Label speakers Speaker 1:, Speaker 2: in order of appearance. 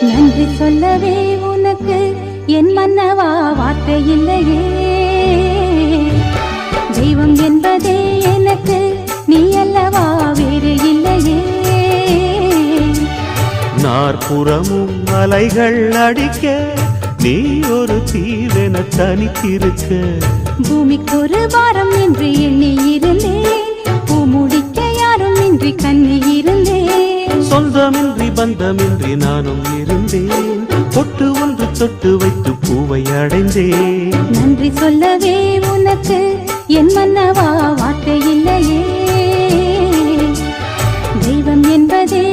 Speaker 1: நன்றி சொல்லவே உனக்கு என் மன்னவா வார்த்தை இல்லையே. தெய்வம் என்பதே எனக்கு நீ அல்லவா வேறு இல்லையே.
Speaker 2: நாற்புறமும் அலைகள் அடிக்க நீ ஒரு தீவென தனித்திருக்க.
Speaker 1: பூமிக்கு ஒரு பாரம் என்று எண்ணி இருந்தேன், பூ முடிக்க யாரும் இன்றி கண்ணி இருந்தேன்.
Speaker 2: சொந்தமின்றி பந்தமின்றி நானும் இருந்தேன், பொட்டு ஒன்று தொட்டு வைத்து பூவை அடைந்தேன்.
Speaker 1: நன்றி சொல்லவே உனக்கு என் மன்னவா வார்த்தை இல்லையே. தெய்வம் என்பதே